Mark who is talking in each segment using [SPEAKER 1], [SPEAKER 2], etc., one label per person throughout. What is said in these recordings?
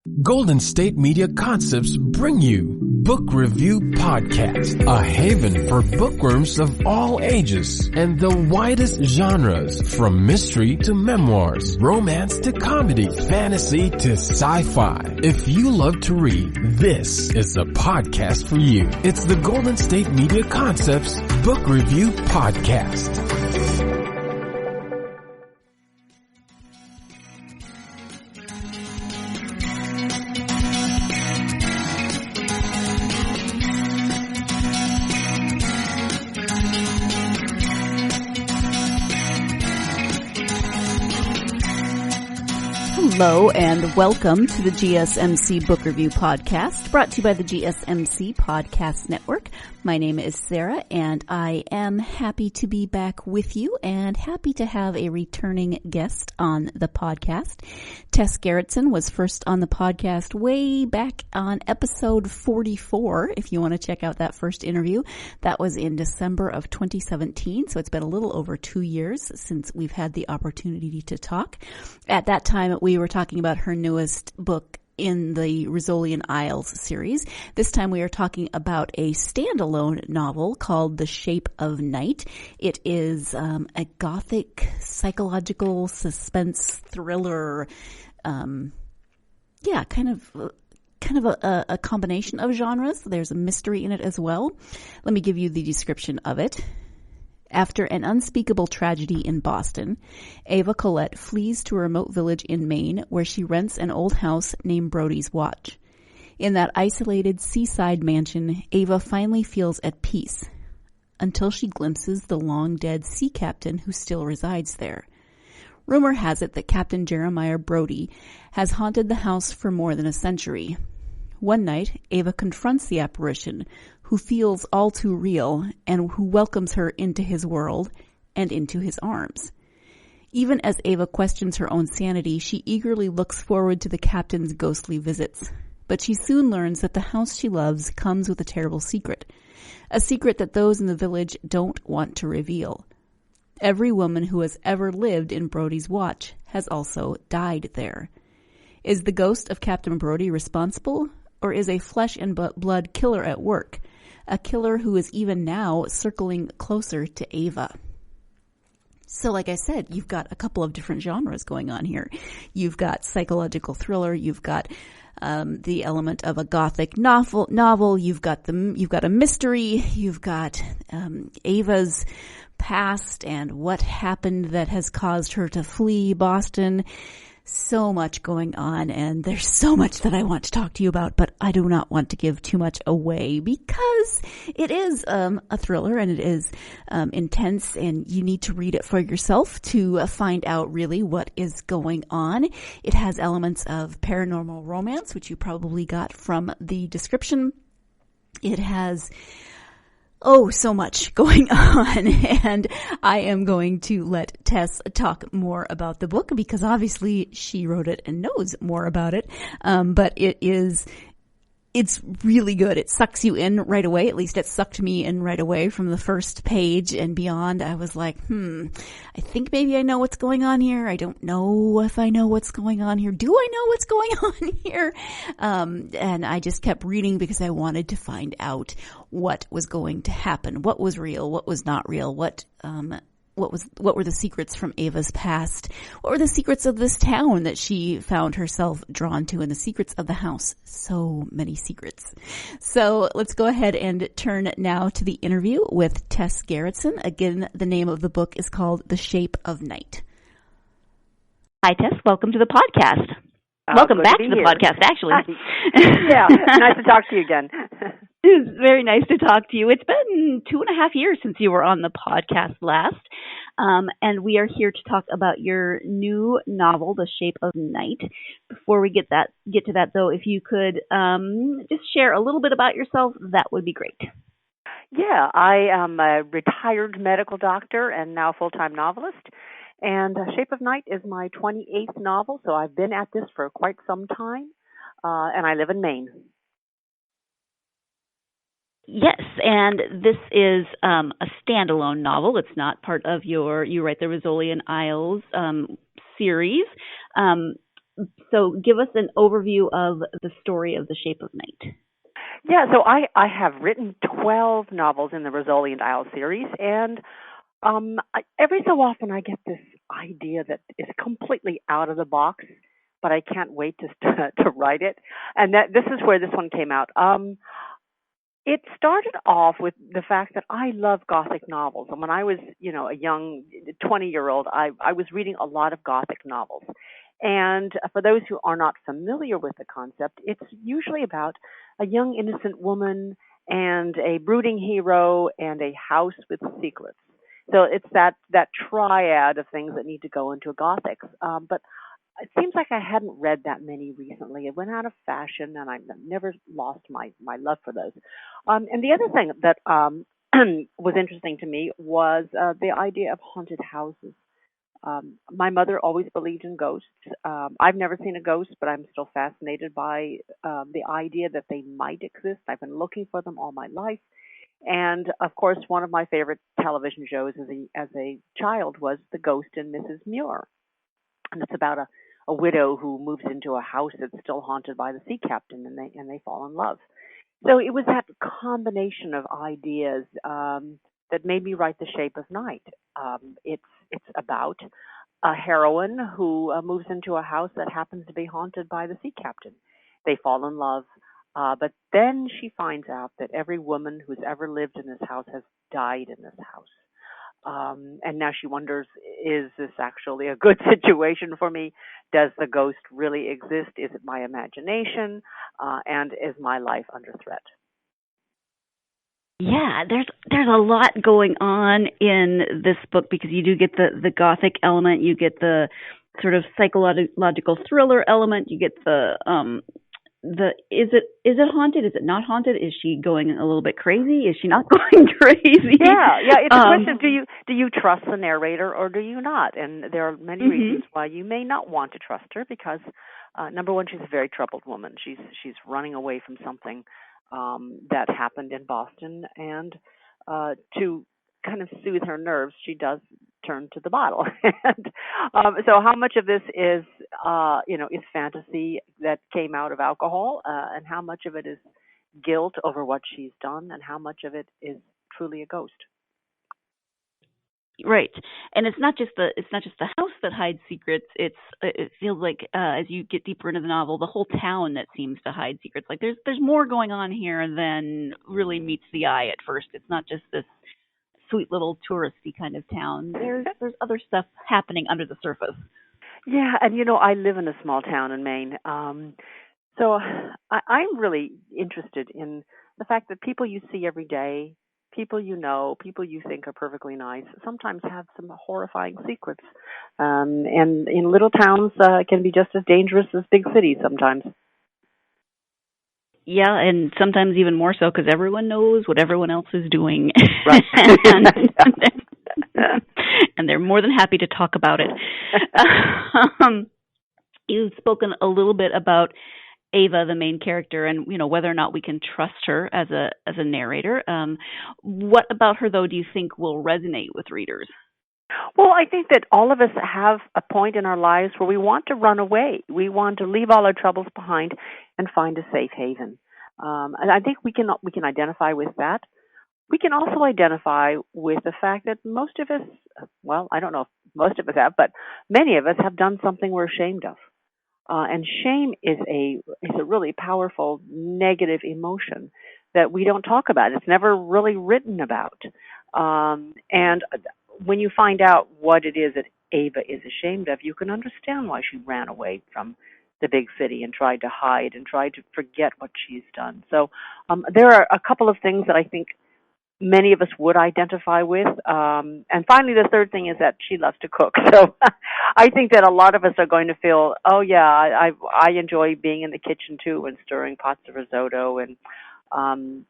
[SPEAKER 1] Golden State Media Concepts bring you Book Review Podcast, a haven for bookworms of all ages and the widest genres, from mystery to memoirs, romance to comedy, fantasy to sci-fi. If you love to read, this is the podcast for you. It's the Golden State Media Concepts Book Review Podcast.
[SPEAKER 2] Hello and welcome to the GSMC Book Review Podcast, brought to you by the GSMC Podcast Network. My name is Sarah, and I am happy to be back with you and happy to have a returning guest on the podcast. Tess Gerritsen was first on the podcast way back on episode 44, if you want to check out that first interview. That was in December of 2017, so it's been a little over 2 years since we've had the opportunity to talk. At that time, we were talking about her newest book in the Rizzolian Isles series. This time we are talking about a standalone novel called The Shape of Night. It is a gothic psychological suspense thriller, kind of a combination of genres. There's a mystery in it as well. Let me give you the description of it. After an unspeakable tragedy in Boston, Ava Collette flees to a remote village in Maine where she rents an old house named Brody's Watch. In that isolated seaside mansion, Ava finally feels at peace, until she glimpses the long-dead sea captain who still resides there. Rumor has it that Captain Jeremiah Brody has haunted the house for more than a century. One night, Ava confronts the apparition, who feels all too real and who welcomes her into his world and into his arms. Even as Ava questions her own sanity, she eagerly looks forward to the captain's ghostly visits. But she soon learns that the house she loves comes with a terrible secret, a secret that those in the village don't want to reveal. Every woman who has ever lived in Brody's Watch has also died there. Is the ghost of Captain Brody responsible, or is a flesh and blood killer at work? A killer who is even now circling closer to Ava. So like I said, you've got a couple of different genres going on here. You've got psychological thriller, you've got the element of a gothic novel, you've got a mystery, you've got Ava's past and what happened that has caused her to flee Boston. So much going on, and there's so much that I want to talk to you about, but I do not want to give too much away because it is a thriller and it is intense, and you need to read it for yourself to find out really what is going on. It has elements of paranormal romance, which you probably got from the description. It has so much going on, and I am going to let Tess talk more about the book because obviously she wrote it and knows more about it. But it's really good. It sucks you in right away. At least it sucked me in right away from the first page and beyond. I was like, I think maybe I know what's going on here. I don't know if I know what's going on here. Do I know what's going on here? And I just kept reading because I wanted to find out what was going to happen. What was real? What was not real? What were the secrets from Ava's past? What were the secrets of this town that she found herself drawn to, and the secrets of the house? So many secrets. So let's go ahead and turn now to the interview with Tess Gerritsen. Again, the name of the book is called The Shape of Night. Hi, Tess. Welcome to the podcast. Welcome back to the podcast, actually.
[SPEAKER 3] Yeah, nice to talk to you again.
[SPEAKER 2] It's very nice to talk to you. It's been 2.5 years since you were on the podcast last, and we are here to talk about your new novel, The Shape of Night. Before we get to that, though, if you could just share a little bit about yourself, that would be great.
[SPEAKER 3] Yeah, I am a retired medical doctor and now full-time novelist. And Shape of Night is my 28th novel, so I've been at this for quite some time, and I live in Maine.
[SPEAKER 2] Yes, and this is a standalone novel. It's not part of you write the Rizzolian Isles series. So give us an overview of the story of The Shape of Night.
[SPEAKER 3] Yeah, so I have written 12 novels in the Rizzoli and Isle series, and every so often I get this idea that is completely out of the box, but I can't wait to write it. And this is where this one came out. It started off with the fact that I love Gothic novels. And when I was, a young 20-year-old, I was reading a lot of Gothic novels. And for those who are not familiar with the concept, it's usually about a young innocent woman and a brooding hero and a house with secrets. So it's that triad of things that need to go into a Gothic. But it seems like I hadn't read that many recently. It went out of fashion, and I've never lost my love for those. And the other thing that was interesting to me was the idea of haunted houses. My mother always believed in ghosts. I've never seen a ghost, but I'm still fascinated by the idea that they might exist. I've been looking for them all my life. And of course, one of my favorite television shows as a child was The Ghost and Mrs. Muir. And it's about a widow who moves into a house that's still haunted by the sea captain, and they fall in love. So it was that combination of ideas that made me write The Shape of Night. It's about a heroine who moves into a house that happens to be haunted by the sea captain. They fall in love, but then she finds out that every woman who's ever lived in this house has died in this house. And now she wonders, is this actually a good situation for me? Does the ghost really exist? Is it my imagination? And is my life under threat?
[SPEAKER 2] Yeah, there's a lot going on in this book because you do get the Gothic element, you get the sort of psychological thriller element, you get the is it haunted? Is it not haunted? Is she going a little bit crazy? Is she not going crazy?
[SPEAKER 3] Yeah. It's a question of do you trust the narrator or do you not? And there are many reasons why you may not want to trust her because number one, she's a very troubled woman. She's running away from something that happened in Boston, and to kind of soothe her nerves, she does turn to the bottle. And so how much of this is is fantasy that came out of alcohol, and how much of it is guilt over what she's done, and how much of it is truly a ghost?
[SPEAKER 2] Right, and it's not just the house that hides secrets. It feels like as you get deeper into the novel, the whole town that seems to hide secrets. Like there's more going on here than really meets the eye at first. It's not just this sweet little touristy kind of town. There's other stuff happening under the surface.
[SPEAKER 3] Yeah, and I live in a small town in Maine, so I'm really interested in the fact that people you see every day, people people you think are perfectly nice, sometimes have some horrifying secrets, and in little towns can be just as dangerous as big cities sometimes.
[SPEAKER 2] Yeah, and sometimes even more so because everyone knows what everyone else is doing.
[SPEAKER 3] Right.
[SPEAKER 2] And they're more than happy to talk about it. You've spoken a little bit about Ava, the main character, and whether or not we can trust her as a narrator. What about her, though, do you think will resonate with readers?
[SPEAKER 3] Well, I think that all of us have a point in our lives where we want to run away. We want to leave all our troubles behind and find a safe haven. And I think we can identify with that. We can also identify with the fact that most of us, well, I don't know if most of us have, but many of us have done something we're ashamed of. And shame is a really powerful negative emotion that we don't talk about. It's never really written about. And when you find out what it is that Ava is ashamed of, you can understand why she ran away from the big city and tried to hide and tried to forget what she's done. So there are a couple of things that I think many of us would identify with. And finally, the third thing is that she loves to cook. So I think that a lot of us are going to feel, oh, yeah, I enjoy being in the kitchen, too, and stirring pots of risotto. And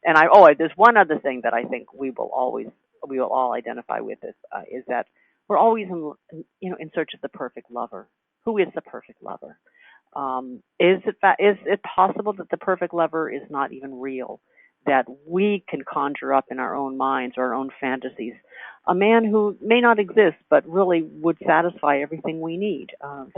[SPEAKER 3] there's one other thing that I think we will all identify with is that we're always in search of the perfect lover. Who is the perfect lover? Is it possible that the perfect lover is not even real, that we can conjure up in our own minds or our own fantasies a man who may not exist but really would satisfy everything we need?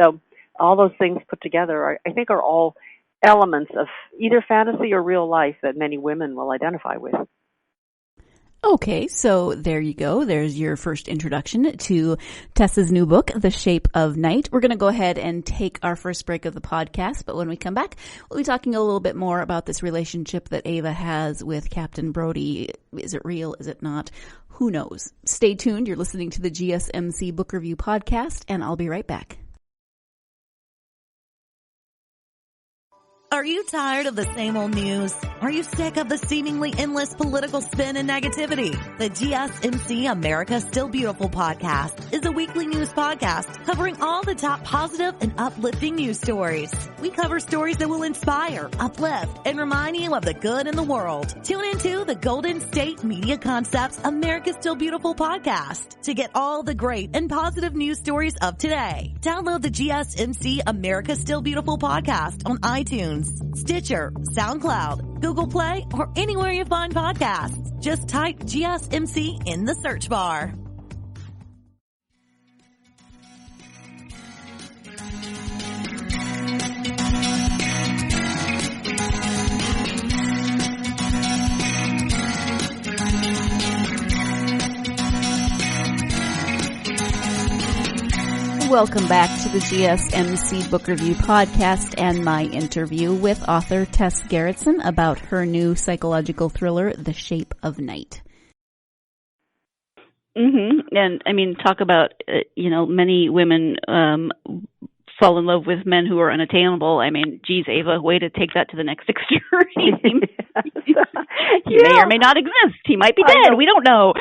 [SPEAKER 3] So all those things put together, I think, are all elements of either fantasy or real life that many women will identify with.
[SPEAKER 2] Okay, so there you go. There's your first introduction to Tess's new book, The Shape of Night. We're going to go ahead and take our first break of the podcast, but when we come back, we'll be talking a little bit more about this relationship that Ava has with Captain Brody. Is it real? Is it not? Who knows? Stay tuned. You're listening to the GSMC Book Review Podcast, and I'll be right back.
[SPEAKER 4] Are you tired of the same old news? Are you sick of the seemingly endless political spin and negativity? The GSMC America's Still Beautiful podcast is a weekly news podcast covering all the top positive and uplifting news stories. We cover stories that will inspire, uplift, and remind you of the good in the world. Tune into the Golden State Media Concepts America's Still Beautiful podcast to get all the great and positive news stories of today. Download the GSMC America's Still Beautiful podcast on iTunes, Stitcher, SoundCloud, Google Play, or anywhere you find podcasts. Just type GSMC in the search bar.
[SPEAKER 2] Welcome back to the GSMC Book Review Podcast and my interview with author Tess Gerritsen about her new psychological thriller, The Shape of Night. And I mean, talk about, many women fall in love with men who are unattainable. I mean, geez, Ava, way to take that to the next extreme. He may or may not exist. He might be dead. We don't know.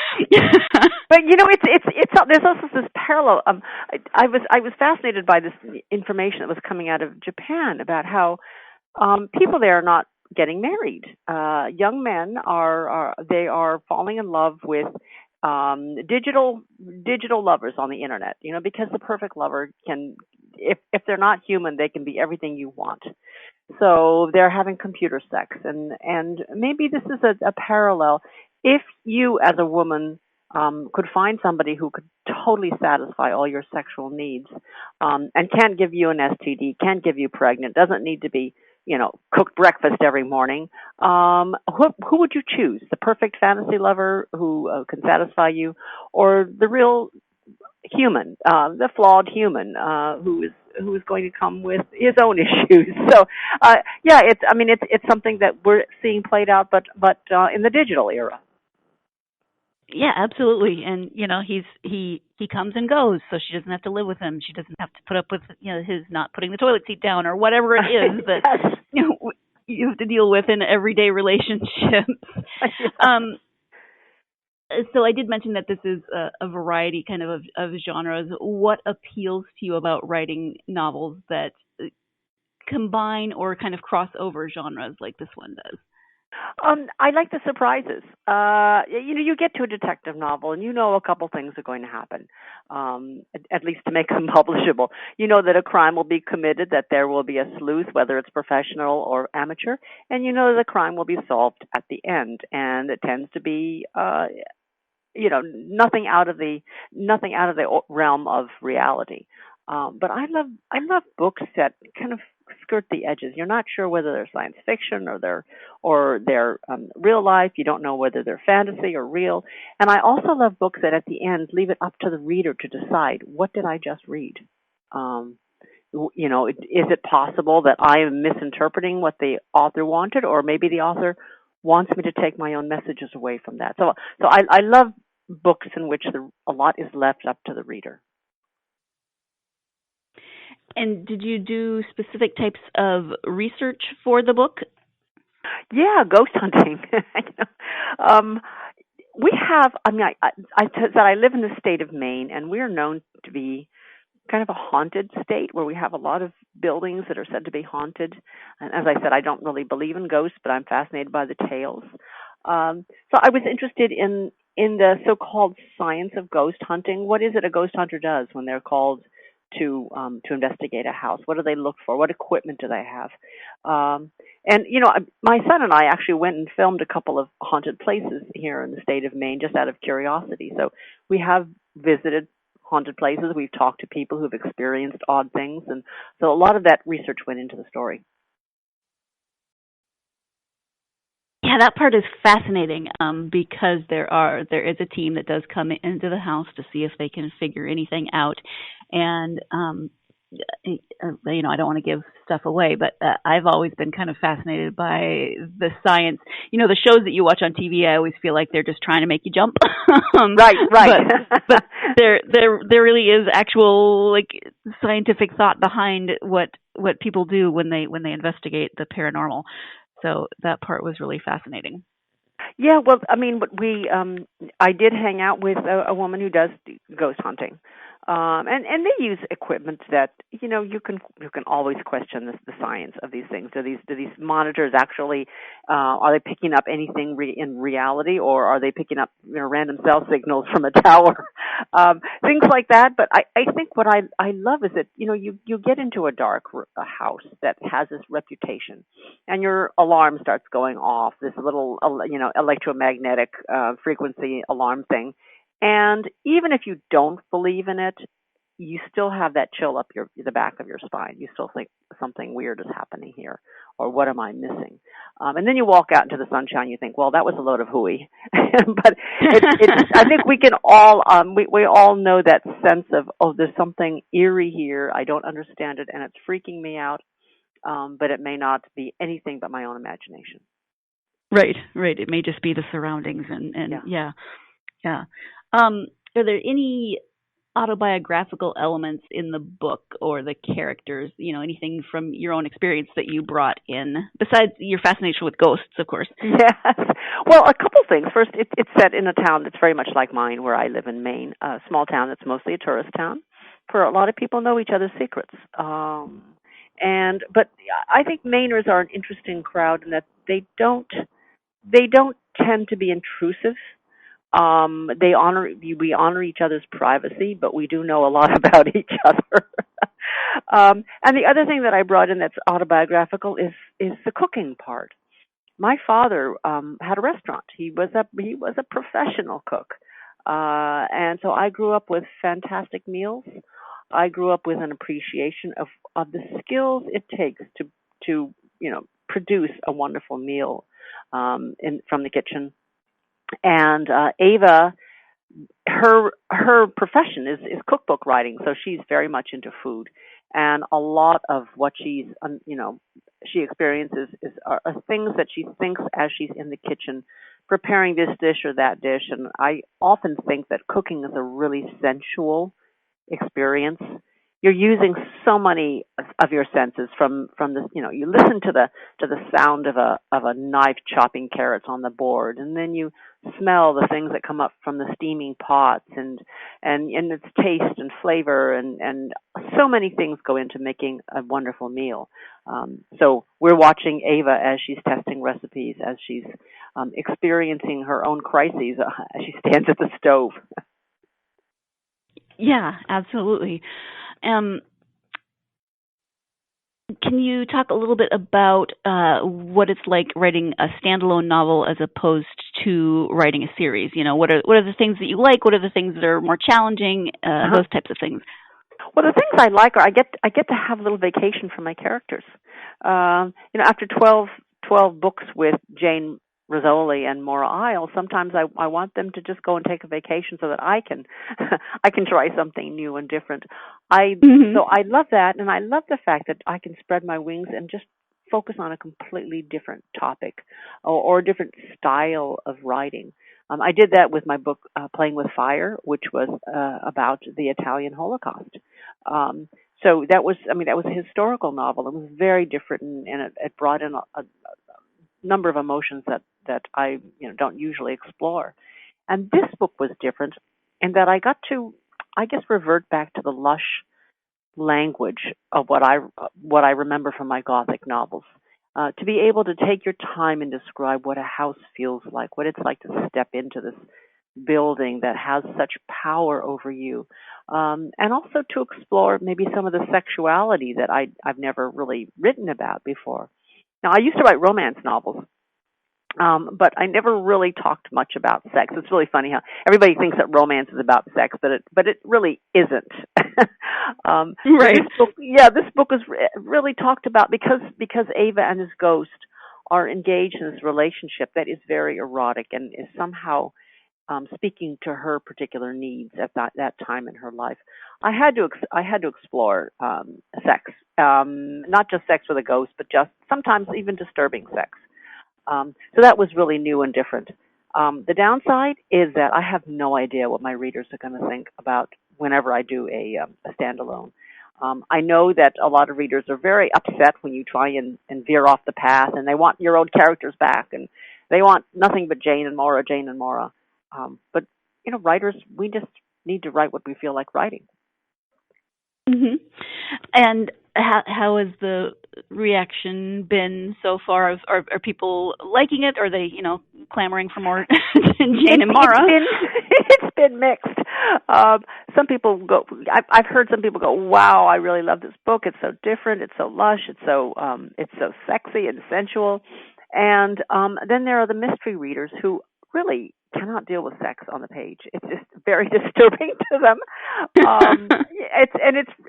[SPEAKER 3] But it's there's also this parallel. I was fascinated by this information that was coming out of Japan about how people there are not getting married. Young men are falling in love with digital lovers on the internet. Because the perfect lover can, if they're not human, they can be everything you want. So they're having computer sex, and maybe this is a parallel. If you, as a woman, could find somebody who could totally satisfy all your sexual needs, and can't give you an STD, can't give you pregnant, doesn't need to be, cook breakfast every morning, who would you choose? The perfect fantasy lover who can satisfy you, or the real human, the flawed human, who is going to come with his own issues? So, it's something that we're seeing played out, but in the digital era.
[SPEAKER 2] Yeah, absolutely. And, he comes and goes, so she doesn't have to live with him. She doesn't have to put up with, his not putting the toilet seat down or whatever it is that you have to deal with in everyday relationships. So I did mention that this is a variety kind of genres. What appeals to you about writing novels that combine or kind of cross over genres like this one does?
[SPEAKER 3] I like the surprises. You get to a detective novel and a couple things are going to happen, at least to make them publishable. You know that a crime will be committed, that there will be a sleuth, whether it's professional or amateur, and the crime will be solved at the end. And it tends to be, nothing out of the realm of reality. But I love books that kind of skirt the edges. You're not sure whether they're science fiction or they're real life. You don't know whether they're fantasy or real. And I also love books that at the end leave it up to the reader to decide, what did I just read? Is it possible that I am misinterpreting what the author wanted, or maybe the author wants me to take my own messages away from that? So I love books in which a lot is left up to the reader.
[SPEAKER 2] And did you do specific types of research for the book?
[SPEAKER 3] Yeah, ghost hunting. We have, I live in the state of Maine, and we are known to be kind of a haunted state where we have a lot of buildings that are said to be haunted. And as I said, I don't really believe in ghosts, but I'm fascinated by the tales. So I was interested in the so-called science of ghost hunting. What is it a ghost hunter does when they're called to investigate a house? What do they look for? What equipment do they have? And my son and I actually went and filmed a couple of haunted places here in the state of Maine just out of curiosity. So we have visited haunted places. We've talked to people who've experienced odd things, and so a lot of that research went into the story.
[SPEAKER 2] Yeah, that part is fascinating because there is a team that does come into the house to see if they can figure anything out, and I don't want to give stuff away, but I've always been kind of fascinated by the science. The shows that you watch on TV, I always feel like they're just trying to make you jump.
[SPEAKER 3] Right.
[SPEAKER 2] But there really is actual scientific thought behind what people do when they investigate the paranormal. So that part was really fascinating.
[SPEAKER 3] Yeah, well, I mean, I did hang out with a woman who does ghost hunting, and they use equipment that you can always question the science of these things. Do these monitors actually are they picking up anything in reality, or are they picking up random cell signals from a tower, things like that? But I think what I love is that you get into a dark house that has this reputation, and your alarm starts going off. This little electromagnetic frequency alarm thing. And even if you don't believe in it, you still have that chill up the back of your spine. You still think something weird is happening here, or what am I missing? And then you walk out into the sunshine. You think, well, that was a load of hooey. But I think we can all we all know that sense of, oh, there's something eerie here. I don't understand it, and it's freaking me out. But it may not be anything but my own imagination.
[SPEAKER 2] Right. It may just be the surroundings, and yeah. Are there any autobiographical elements in the book or the characters? Anything from your own experience that you brought in besides your fascination with ghosts, of course?
[SPEAKER 3] Yes. Well, a couple things. First, it's set in a town that's very much like mine, where I live in Maine, a small town that's mostly a tourist town. For a lot of people, know each other's secrets. But I think Mainers are an interesting crowd in that they don't tend to be intrusive. We honor each other's privacy, but we do know a lot about each other. And the other thing that I brought in that's autobiographical is the cooking part. My father had a restaurant. He was a professional cook, and so I grew up with fantastic meals. I grew up with an appreciation of the skills it takes to produce a wonderful meal from the kitchen. And Ava, her profession is cookbook writing, so she's very much into food, and a lot of what she experiences are things that she thinks as she's in the kitchen preparing this dish or that dish. And I often think that cooking is a really sensual experience. You're using so many of your senses from the you listen to the sound of a knife chopping carrots on the board, and then you smell the things that come up from the steaming pots, and its taste and flavor, and so many things go into making a wonderful meal. So we're watching Ava as she's testing recipes, as she's experiencing her own crises as she stands at the stove.
[SPEAKER 2] Yeah, absolutely. Can you talk a little bit about what it's like writing a standalone novel as opposed to writing a series? What are the things that you like? What are the things that are more challenging? Those types of things.
[SPEAKER 3] Well, the things I like are I get to have a little vacation from my characters. After 12 books with Jane Rizzoli and Maura Isle, sometimes I want them to just go and take a vacation so that I can try something new and different. So I love that, and I love the fact that I can spread my wings and just focus on a completely different topic or a different style of writing. I did that with my book Playing with Fire, which was about the Italian Holocaust. So that was a historical novel. It was very different, and it brought in a number of emotions that I don't usually explore. And this book was different in that I got to, I guess, revert back to the lush language of what I remember from my Gothic novels. To be able to take your time and describe what a house feels like, what it's like to step into this building that has such power over you, and also to explore maybe some of the sexuality that I've never really written about before. Now, I used to write romance novels, But I never really talked much about sex. It's really funny how everybody thinks that romance is about sex, but it really isn't.
[SPEAKER 2] Right.
[SPEAKER 3] This book is really talked about because Ava and his ghost are engaged in this relationship that is very erotic and is somehow speaking to her particular needs at that time in her life. I had to explore sex, not just sex with a ghost, but just sometimes even disturbing sex. So that was really new and different. The downside is that I have no idea what my readers are going to think about whenever I do a standalone. I know that a lot of readers are very upset when you try and veer off the path, and they want your old characters back, and they want nothing but Jane and Maura, Jane and Maura. But writers, we just need to write what we feel like writing.
[SPEAKER 2] Mm-hmm. And how has the reaction been so far? Are people liking it? Or are they, clamoring for more Jane and Maura?
[SPEAKER 3] It's been mixed. Some people go. I've heard some people go, "Wow, I really love this book. It's so different. It's so lush. It's so sexy and sensual." And then there are the mystery readers who really cannot deal with sex on the page. It's just very disturbing to them.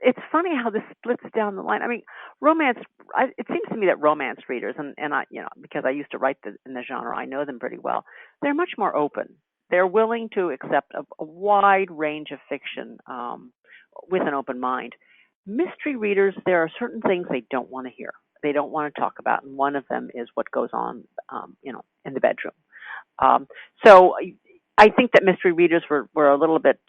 [SPEAKER 3] It's funny how this splits down the line. I mean, romance. It seems to me that romance readers, and I, because I used to write in the genre, I know them pretty well. They're much more open. They're willing to accept a wide range of fiction with an open mind. Mystery readers, there are certain things they don't want to hear. They don't want to talk about, and one of them is what goes on, in the bedroom. So I think that mystery readers were a little bit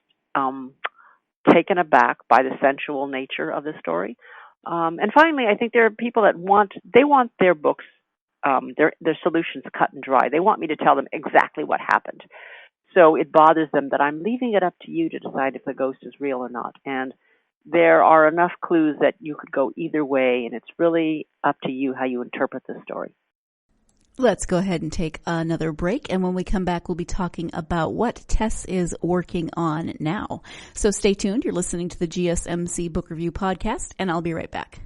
[SPEAKER 3] taken aback by the sensual nature of the story. And finally, I think there are people that want their books, their solutions cut and dry. They want me to tell them exactly what happened. So it bothers them that I'm leaving it up to you to decide if the ghost is real or not. And there are enough clues that you could go either way, and it's really up to you how you interpret the story.
[SPEAKER 2] Let's go ahead and take another break, and when we come back, we'll be talking about what Tess is working on now. So stay tuned. You're listening to the GSMC Book Review Podcast, and I'll be right back.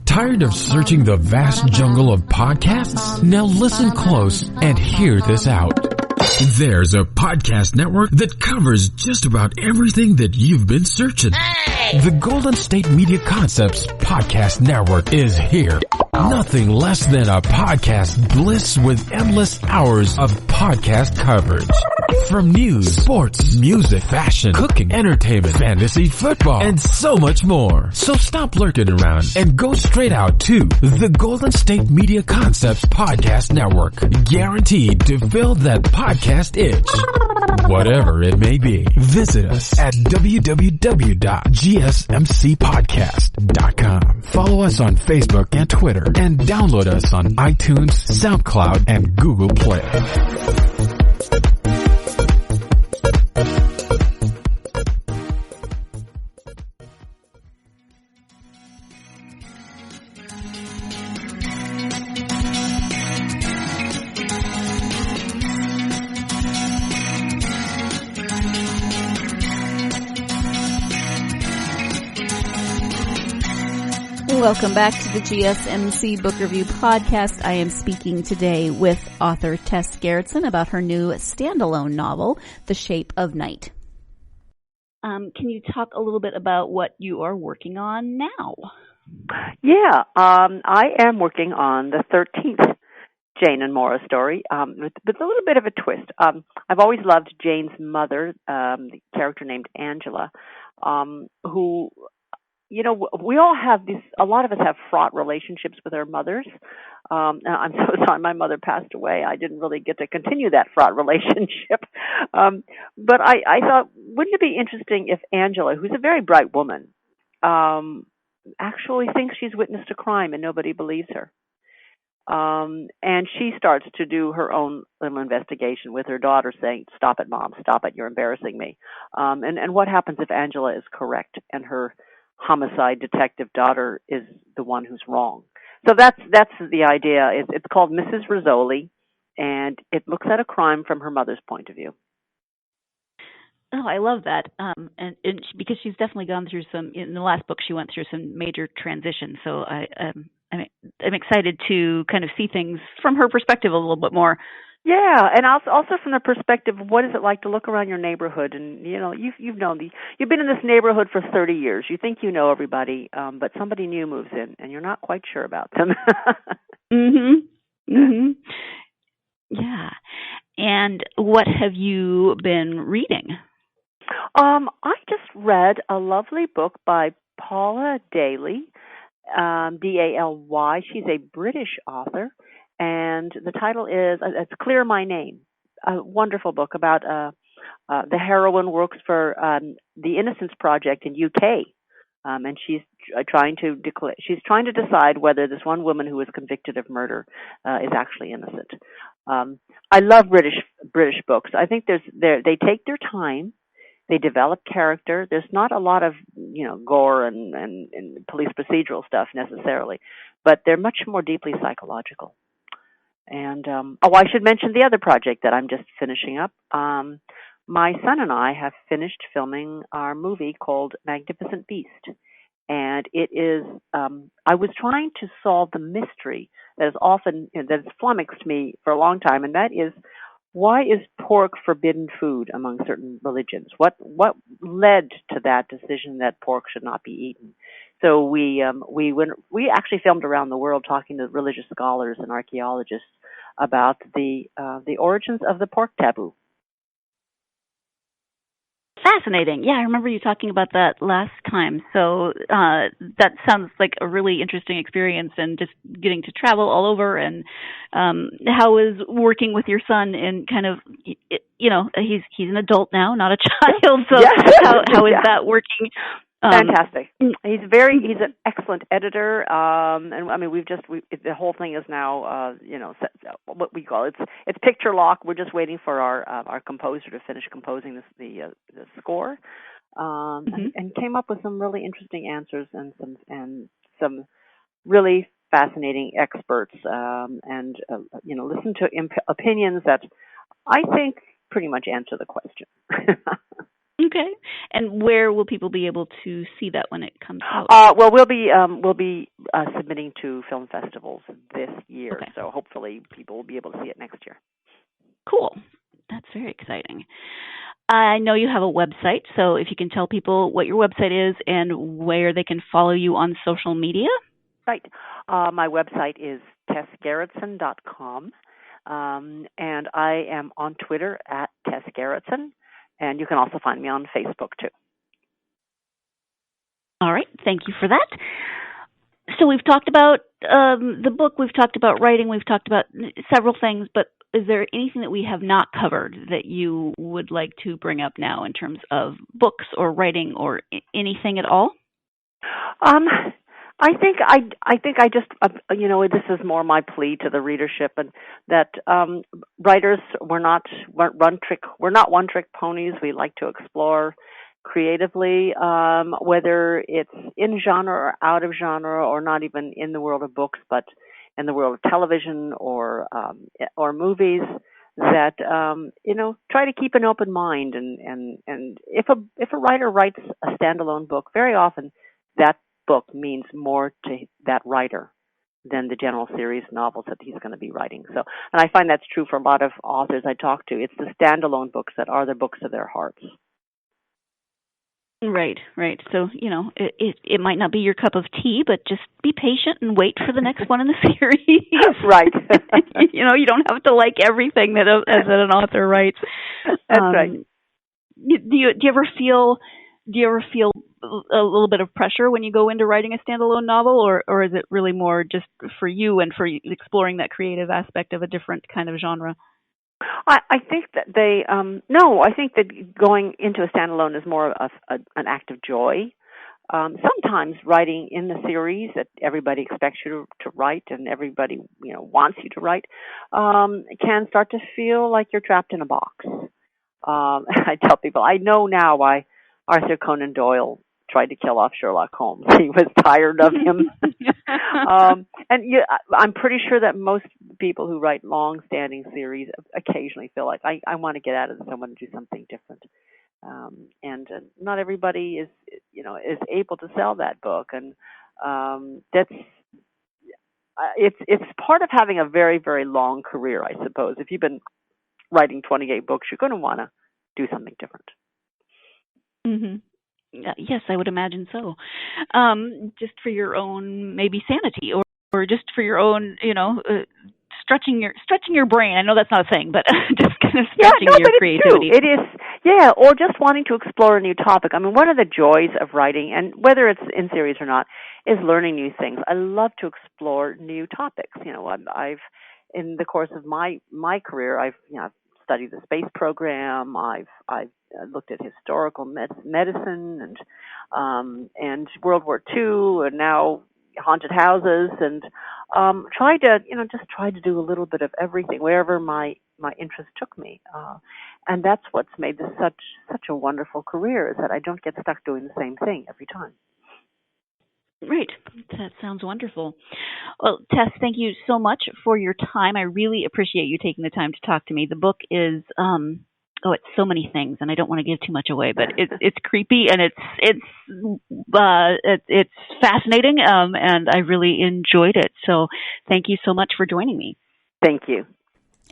[SPEAKER 1] Tired of searching the vast jungle of podcasts? Now listen close and hear this out. There's a podcast network that covers just about everything that you've been searching. The Golden State Media Concepts Podcast Network is here. Nothing less than a podcast bliss with endless hours of podcast coverage. From news, sports, music, fashion, cooking, entertainment, fantasy, football, and so much more. So stop lurking around and go straight out to the Golden State Media Concepts Podcast Network. Guaranteed to fill that podcast itch. Whatever it may be. Visit us at www.gsmcpodcast.com. Follow us on Facebook and Twitter, and download us on iTunes, SoundCloud, and Google Play.
[SPEAKER 2] Welcome back to the GSMC Book Review Podcast. I am speaking today with author Tess Gerritsen about her new standalone novel, The Shape of Night. Can you talk a little bit about what you are working on now?
[SPEAKER 3] Yeah, I am working on the 13th Jane and Maura story, with a little bit of a twist. I've always loved Jane's mother, the character named Angela, who... we all have a lot of us have fraught relationships with our mothers. I'm so sorry my mother passed away. I didn't really get to continue that fraught relationship. But I thought, wouldn't it be interesting if Angela, who's a very bright woman, actually thinks she's witnessed a crime and nobody believes her. And she starts to do her own little investigation with her daughter saying, "Stop it, Mom, stop it, you're embarrassing me." And what happens if Angela is correct and her homicide detective daughter is the one who's wrong? So that's the idea. It's called Mrs. Rizzoli, and it looks at a crime from her mother's point of view.
[SPEAKER 2] Oh, I love that. Because she's definitely gone through in the last book, she went through some major transitions. So I mean, I'm excited to kind of see things from her perspective a little bit more.
[SPEAKER 3] Yeah, and also from the perspective of what is it like to look around your neighborhood, and you've been in this neighborhood for 30 years. You think you know everybody, but somebody new moves in, and you're not quite sure about them.
[SPEAKER 2] Mhm. Mhm. Yeah. And what have you been reading?
[SPEAKER 3] I just read a lovely book by Paula Daly, Daly. She's a British author, and the title is "It's Clear My Name." A wonderful book about the heroine works for the Innocence Project in UK, and she's trying to decide whether this one woman who was convicted of murder is actually innocent. I love British books. I think they take their time. They develop character. There's not a lot of gore and police procedural stuff necessarily, but they're much more deeply psychological. And I should mention the other project that I'm just finishing up. My son and I have finished filming our movie called Magnificent Beast, and it is. I was trying to solve the mystery that is often that has flummoxed me for a long time, and that is, why is pork forbidden food among certain religions? What led to that decision that pork should not be eaten? So we actually filmed around the world talking to religious scholars and archaeologists about the origins of the pork taboo.
[SPEAKER 2] Fascinating. Yeah, I remember you talking about that last time. So that sounds like a really interesting experience, and just getting to travel all over. And how is working with your son and kind of, he's an adult now, not a child. So
[SPEAKER 3] yes.
[SPEAKER 2] how is that working?
[SPEAKER 3] Fantastic. He's an excellent editor. And I mean, the whole thing is now, what we call it's picture lock. We're just waiting for our composer to finish composing the score, and came up with some really interesting answers and some really fascinating experts, and listen to opinions that I think pretty much answer the question.
[SPEAKER 2] Okay. And where will people be able to see that when it comes out?
[SPEAKER 3] Well, we'll be submitting to film festivals this year,
[SPEAKER 2] okay.
[SPEAKER 3] So hopefully people will be able to see it next year.
[SPEAKER 2] Cool. That's very exciting. I know you have a website, so if you can tell people what your website is and where they can follow you on social media.
[SPEAKER 3] Right. My website is tessgerritsen.com, and I am on Twitter at Tess Gerritsen. And you can also find me on Facebook, too.
[SPEAKER 2] All right. Thank you for that. So we've talked about the book, we've talked about writing, we've talked about several things, but is there anything that we have not covered that you would like to bring up now in terms of books or writing or anything at all?
[SPEAKER 3] I think I just this is more my plea to the readership, and that writers we're not one trick ponies. We like to explore creatively, whether it's in genre or out of genre, or not even in the world of books, but in the world of television or movies. That try to keep an open mind, and if a writer writes a standalone book, very often that book means more to that writer than the general series novels that he's going to be writing. So, and I find that's true for a lot of authors I talk to. It's the standalone books that are the books of their hearts.
[SPEAKER 2] Right. So, it might not be your cup of tea, but just be patient and wait for the next one in the series.
[SPEAKER 3] Right.
[SPEAKER 2] You don't have to like everything that an author writes.
[SPEAKER 3] That's right.
[SPEAKER 2] Do you ever feel a little bit of pressure when you go into writing a standalone novel, or is it really more just for you and for exploring that creative aspect of a different kind of genre?
[SPEAKER 3] I think that I think that going into a standalone is more of an act of joy. Sometimes writing in the series that everybody expects you to write and everybody wants you to write can start to feel like you're trapped in a box. I tell people I know now why Arthur Conan Doyle tried to kill off Sherlock Holmes. He was tired of him. I'm pretty sure that most people who write long-standing series occasionally feel like I want to get out of this. I want to do something different. And not everybody is able to sell that book, and that's. it's part of having a very, very long career, I suppose. If you've been writing 28 books, you're going to want to do something different.
[SPEAKER 2] Mm-hmm. Yes, I would imagine so. Just for your own maybe sanity, or just for your own, stretching your brain. I know that's not a thing, but just kind of stretching your creativity.
[SPEAKER 3] It is, yeah, or just wanting to explore a new topic. I mean, one of the joys of writing, and whether it's in series or not, is learning new things. I love to explore new topics. I've in the course of my career, I've studied the space program. I've looked at historical medicine and World War II, and now haunted houses, and try to do a little bit of everything wherever my interest took me. And that's what's made this such a wonderful career, is that I don't get stuck doing the same thing every time.
[SPEAKER 2] Right. That sounds wonderful. Well, Tess, thank you so much for your time. I really appreciate you taking the time to talk to me. The book is, it's so many things, and I don't want to give too much away, but it's creepy, and it's fascinating, and I really enjoyed it. So thank you so much for joining me.
[SPEAKER 3] Thank you.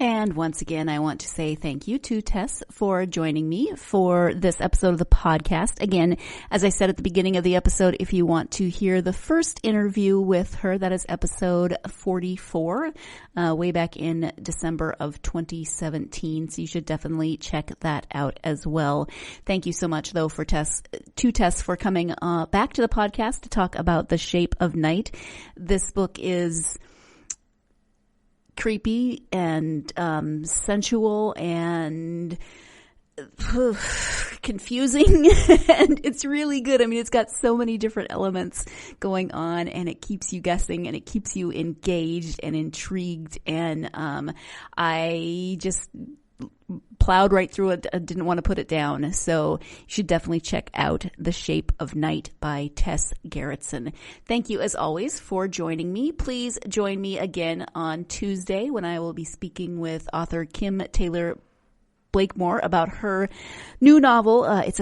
[SPEAKER 2] And once again, I want to say thank you to Tess for joining me for this episode of the podcast. Again, as I said at the beginning of the episode, if you want to hear the first interview with her, that is episode 44, way back in December of 2017. So you should definitely check that out as well. Thank you so much, though, to Tess for coming back to the podcast to talk about The Shape of Night. This book is creepy and sensual and confusing, and it's really good. I mean, it's got so many different elements going on, and it keeps you guessing, and it keeps you engaged and intrigued, and I just plowed right through it. I didn't want to put it down. So you should definitely check out The Shape of Night by Tess Gerritsen. Thank you, as always, for joining me. Please join me again on Tuesday when I will be speaking with author Kim Taylor Blakemore about her new novel. It's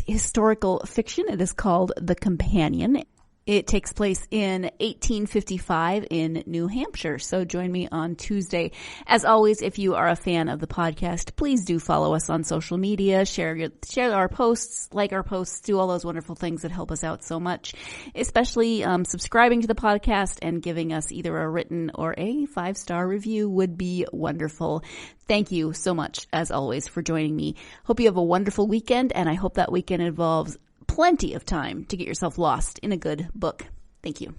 [SPEAKER 2] historical fiction. It is called The Companion. It takes place in 1855 in New Hampshire. So join me on Tuesday. As always, if you are a fan of the podcast, please do follow us on social media, share our posts, like our posts, do all those wonderful things that help us out so much, especially subscribing to the podcast and giving us either a written or a 5-star review would be wonderful. Thank you so much, as always, for joining me. Hope you have a wonderful weekend, and I hope that weekend involves plenty of time to get yourself lost in a good book. Thank you.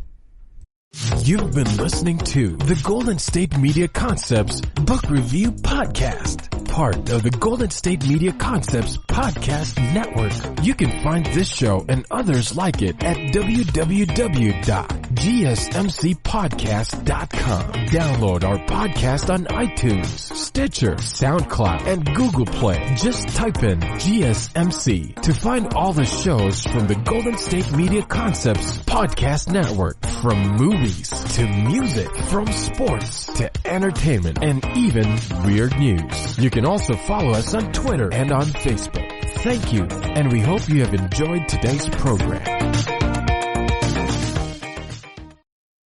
[SPEAKER 1] You've been listening to the Golden State Media Concepts Book Review Podcast, part of the Golden State Media Concepts Podcast Network. You can find this show and others like it at www.gsmcpodcast.com. Download our podcast on iTunes, Stitcher, SoundCloud, and Google Play. Just type in GSMC to find all the shows from the Golden State Media Concepts Podcast Network, from movies to music, from sports to entertainment, and even weird news. You can also follow us on Twitter and on Facebook. Thank you, and we hope you have enjoyed today's program.